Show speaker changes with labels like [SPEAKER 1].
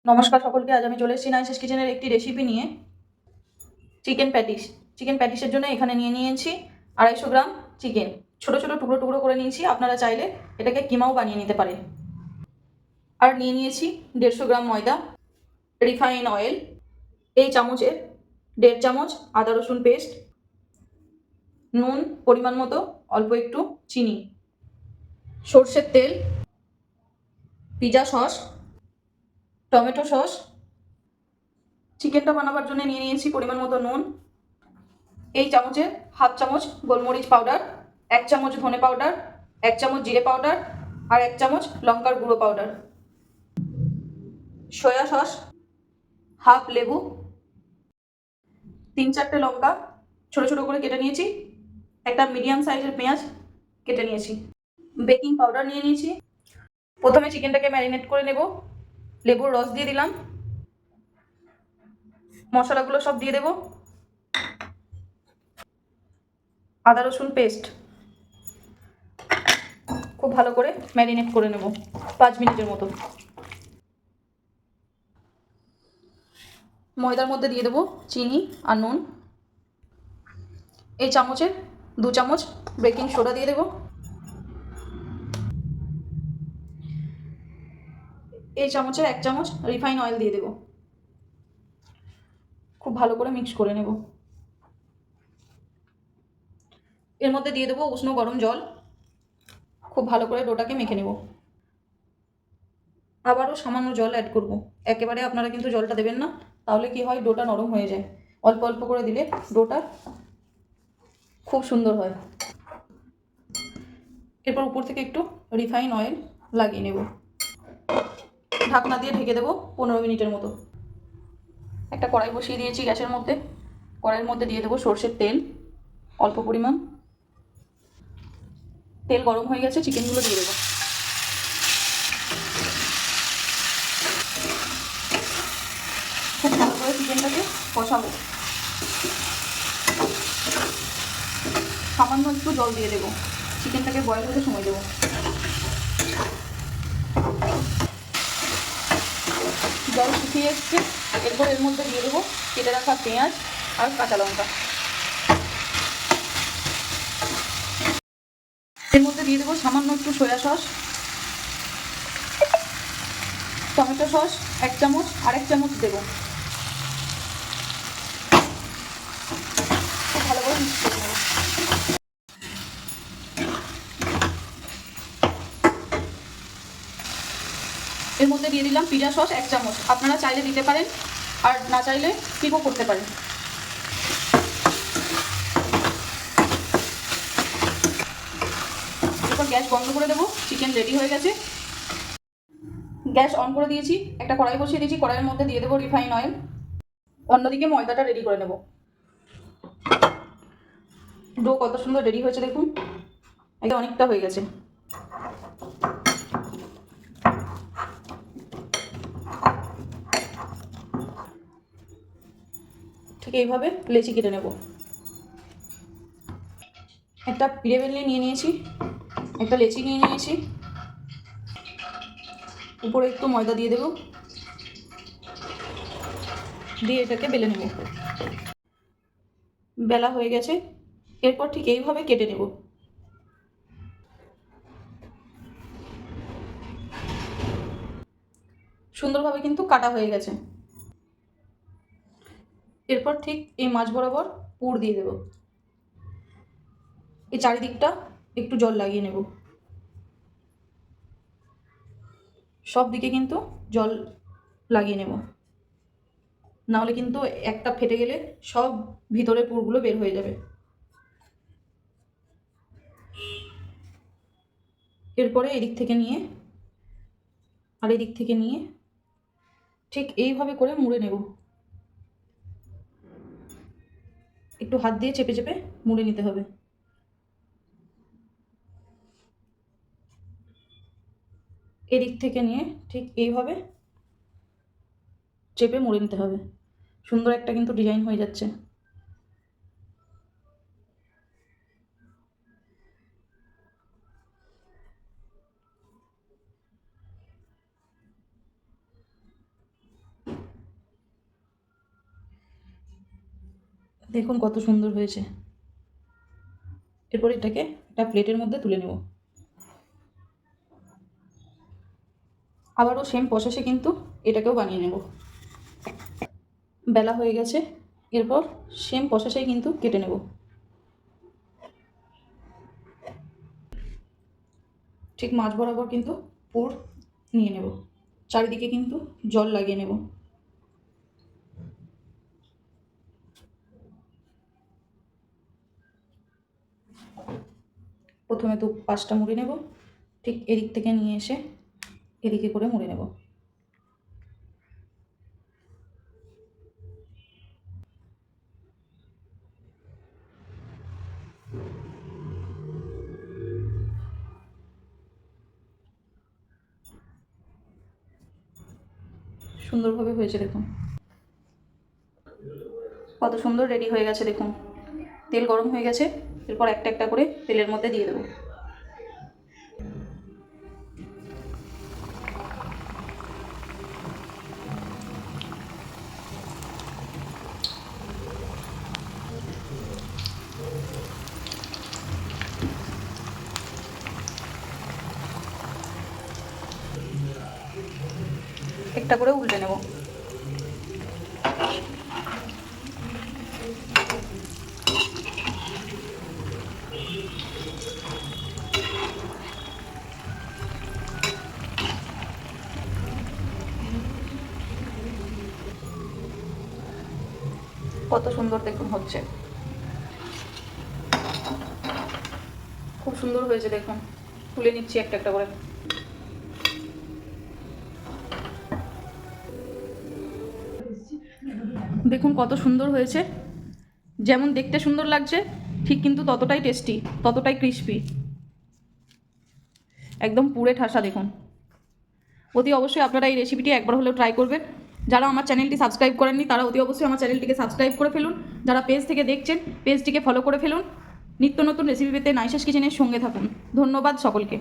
[SPEAKER 1] নমস্কার সকলকে। আজ আমি চলে এসেছি নাইসেস কিচেনের একটি রেসিপি নিয়ে। চিকেন প্যাটিসের জন্য এখানে নিয়েছি 250 গ্রাম চিকেন। ছোট ছোট টুকরো টুকরো করে নিয়েছি, আপনারা চাইলে এটাকে কিমাও বানিয়ে নিতে পারেন। আর নিয়েছি 150 গ্রাম ময়দা, রিফাইন অয়েল, এই চামচের 1.5 চামচ আদা রসুন পেস্ট, নুন পরিমাণ মতো, অল্প একটু চিনি, সর্ষের তেল, পিৎজা সস, টমেটো সস। চিকেনটা বানাবার জন্য নিয়েছি পরিমাণ মতো নুন, এই চামচের 1/2 চামচ গোলমরিচ পাউডার, 1 চামচ ধনে পাউডার, 1 চামচ জিরে পাউডার আর 1 চামচ লঙ্কার গুঁড়ো পাউডার, সয়া সস, হাফ লেবু, 3-4টে লঙ্কা ছোট ছোট করে কেটে নিয়েছি, একটা মিডিয়াম সাইজের পেঁয়াজ কেটে নিয়েছি, বেকিং পাউডার নিয়েছি। প্রথমে চিকেনটাকে ম্যারিনেট করে নেব। লেবুর রস দিয়ে দিলাম, মশলাগুলো সব দিয়ে দেব, আদা রসুন পেস্ট, খুব ভালো করে ম্যারিনেট করে নেব 5 মিনিটের মতো। ময়দার মধ্যে দিয়ে দেবো চিনি আর নুন, এই চামচের 2 চামচ বেকিং সোডা দিয়ে দেবো, এই চামচের 1 চামচ রিফাইন অয়েল দিয়ে দেবো। খুব ভালো করে মিক্স করে নেব। এর মধ্যে দিয়ে দেবো উষ্ণ গরম জল, খুব ভালো করে ডোটাকে মেখে নেব। আবারও সামান্য জল অ্যাড করব, একেবারে আপনারা কিন্তু জলটা দেবেন না, তাহলে কি হয় ডোটা নরম হয়ে যায়। অল্প অল্প করে দিলে ডোটা খুব সুন্দর হয়। এরপর উপর থেকে একটু রিফাইন অয়েল লাগিয়ে নেব। ঢাকনা দিয়ে ঢেকে দেবো 15 মিনিটের মতো। একটা কড়াই বসিয়ে দিয়েছি গ্যাসের মধ্যে। কড়াইয়ের মধ্যে দিয়ে দেবো সর্ষের তেল অল্প পরিমাণ। তেল গরম হয়ে গেছে, চিকেনগুলো দিয়ে দেবো। খুব ভালো করে চিকেনটাকে কষাবো। সামান্য একটু জল দিয়ে দেবো, চিকেনটাকে বয়েল হতে সময় দেবো। জল শুকিয়ে এসছে, এরপর এর মধ্যে দিয়ে দেবো কেটে রাখা পেঁয়াজ আর কাঁচা লঙ্কা। এর মধ্যে দিয়ে দেবো সামান্য একটু সয়া সস, টমেটো সস 1 চামচ আর 1 চামচ দেবো। খুব ভালো করে মিক্স করে নেবো। এর মধ্যে দিয়ে দিলাম পিৎজা সস 1 চামচ, আপনারা চাইলে দিতে পারেন আর না চাইলে স্কিপও করতে পারেন। এরপর গ্যাস বন্ধ করে দেবো। চিকেন রেডি হয়ে গেছে। গ্যাস অন করে দিয়েছি, একটা কড়াই বসিয়ে দিয়েছি, কড়াইয়ের মধ্যে দিয়ে দেবো রিফাইন অয়েল। অন্যদিকে ময়দাটা রেডি করে নেব। ডো কত সুন্দর রেডি হয়েছে দেখুন, এটা অনেকটা হয়ে গেছে। ঠিক এইভাবে লেচি কেটে নেব। একটা পিড়ে বেলনি নিয়ে নিয়েছি, একটা লেচি নিয়ে নিয়েছি, উপরে একটু ময়দা দিয়ে দেবো, দিয়ে এটাকে বেলে নেব। বেলা হয়ে গেছে, এরপর ঠিক এইভাবে কেটে নেব। সুন্দরভাবে কিন্তু কাটা হয়ে গেছে। এরপর ঠিক এই মাঝ বরাবর পুর দিয়ে দেব। এই চারিদিকটা একটু জল লাগিয়ে নেব, সব দিকে কিন্তু জল লাগিয়ে নেব, নাহলে কিন্তু একটা ফেটে গেলে সব ভিতরের পুরগুলো বের হয়ে যাবে। এরপরে এদিক থেকে নিয়ে আর এদিক থেকে নিয়ে ঠিক এইভাবে করে মুড়ে নেব। একটু হাত দিয়ে চেপে চেপে মুড়ে নিতে হবে। এদিক থেকে নিয়ে ঠিক এইভাবে চেপে মুড়ে নিতে হবে। সুন্দর একটা কিন্তু ডিজাইন হয়ে যাচ্ছে। দেখুন কত সুন্দর হয়েছে। এরপর এটাকে একটা প্লেটের মধ্যে তুলে নেব। আবারও সেম প্রসেসে কিন্তু এটাকেও বানিয়ে নেব। বেলা হয়ে গেছে, এরপর সেম প্রসেসেই কিন্তু কেটে নেব। ঠিক মাঝ বরাবর কিন্তু পুর নিয়ে নেব, চারিদিকে কিন্তু জল লাগিয়ে নেব। প্রথমে তো পাঁচটা মুড়ে নেব, ঠিক এদিক থেকে নিয়ে এসে এদিকে করে মুড়ে নেব। সুন্দরভাবে হয়েছে দেখুন, কত সুন্দর রেডি হয়ে গেছে দেখুন। তেল গরম হয়ে গেছে, এরপর একটা একটা করে তেলের মধ্যে দিয়ে দেবো। একটা করে উল্টে নেব। কত সুন্দর দেখুন হচ্ছে, খুব সুন্দর হয়েছে দেখুন। তুলে নিচ্ছি একটা একটা করে। দেখুন কত সুন্দর হয়েছে, যেমন দেখতে সুন্দর লাগছে ঠিক কিন্তু ততটাই টেস্টি, ততটাই ক্রিস্পি, একদম পুরে ঠাসা দেখুন। অতি অবশ্যই আপনারা এই রেসিপিটি একবার হলেও ট্রাই করবেন। যারা আমার চ্যানেলটি সাবস্ক্রাইব করেননি তারা অতি অবশ্যই আমার চ্যানেলটিকে সাবস্ক্রাইব করে ফেলুন। যারা পেজ থেকে দেখছেন পেজটিকে ফলো করে ফেলুন। নিত্য নতুন রেসিপি পেতে নাইসাস কিচেনের সঙ্গে থাকুন। ধন্যবাদ সকলকে।